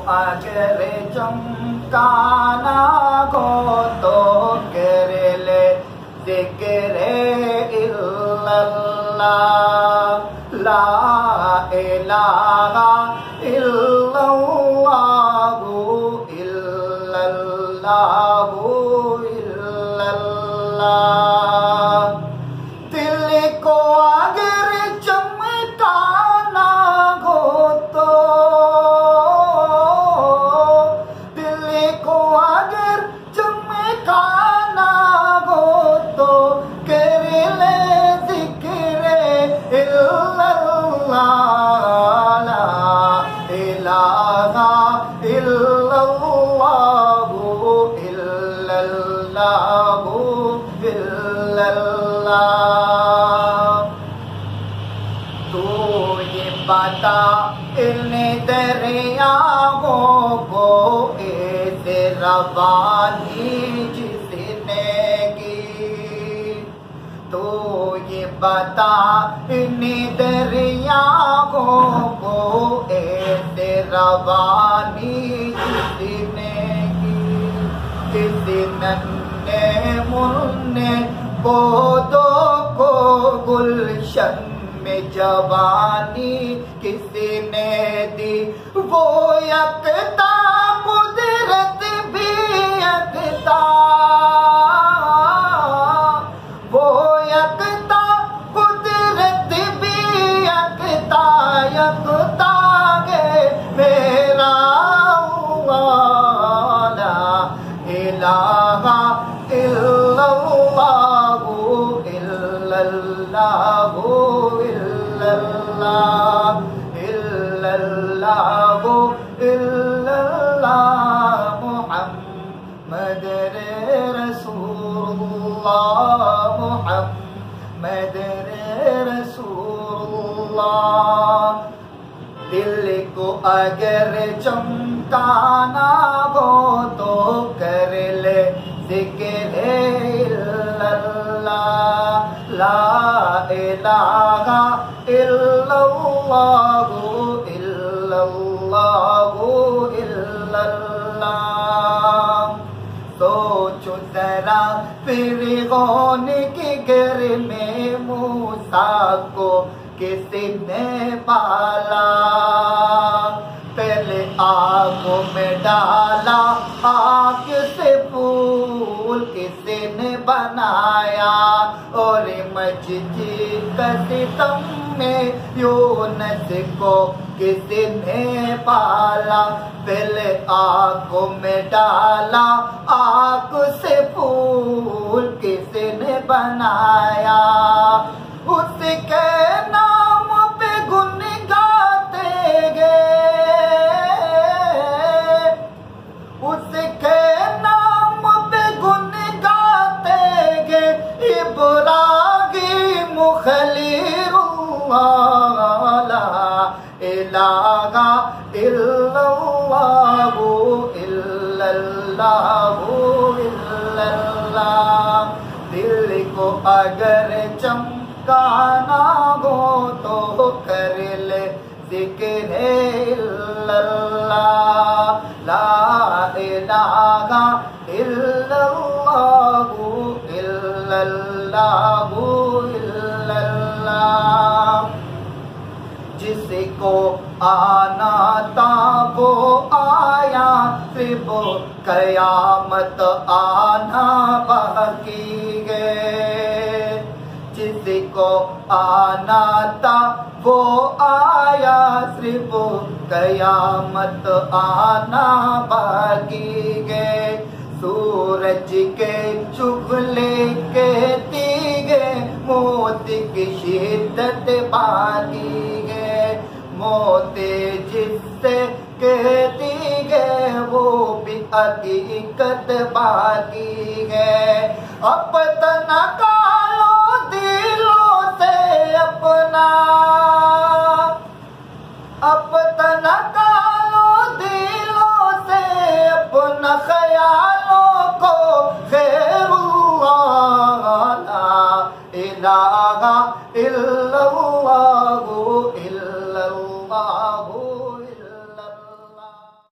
अगर चमकाना हो तो कर ले जिक्र इल्लल्लाह। ला इलाहा इल्लल्लाहु इल्लल्लाहु इल्लल्लाह। दिल को अगर चमकाना हो तो, दिल को अगर चमकाना हो तो कर ले जिक्र इल्लल्लाह। ला इलाहा इल्लल्लाहु इल्लल्लाहु इल्लल्लाह। तू ये बता इन दरियाओं को ऐसे रवानी जिसने की। तू ये बता इन दरियाओं को ऐसे रवानी जिसने की। किसी नन्हे मुन्ने पौधों को गुलशन में जवानी किसी ने दी। वो यकता कुदरत भी यकता, वो यकता कुदरत भी यकता। यकता है मेरा वाला इलाहा इल्लल्लाहु इल्लल्लाहु इल्लल्लाह इल्लल्लाहु इल्लल्लाह। मुहम्मद रसूलुल्लाह मुहम्मद रसूलुल्लाह। दिल को अगर चमकाना हो तो कर ले जिक्र इल्लल्लाह। ला इलाहा इल्लल्लाहु इल्लल्लाहु इल्लल्लाह। सोचो जरा फिरौन के घर में मूसा को किसने पाला। पहले आग में डाला, आग से फूल किसने बनाया। और मस्जिद का सितम में यूनुस को किसने पाला। पहले आग में डाला, आग से फूल किसने बनाया। उसके नाम पे गुन गाते गए, उसके नाम पे गुन गाते गए। इब्राहीम खलीलुल्लाह। ला इलाहा इल्लल्लाहु इल्लल्लाहु इल्लल्लाह। दिल को अगर चमकाना हो तो कर ले जिक्र इल्लल्लाह। ला इलाहा इल्लल्लाहु इल्लल्लाहु इल्लल्लाह। जिसको आना था वो आया, सिर्फ कयामत आना बाकी है। जिसको आना था वो आया, सिर्फ कयामत आना बाकी है। सूरज के चुगले के तीगे, मौत की शिद्दत बाकी है। मौत जिससे कहती है वो भी हकीकत बाकी है। अपना कालो दिलों से अपना, अपना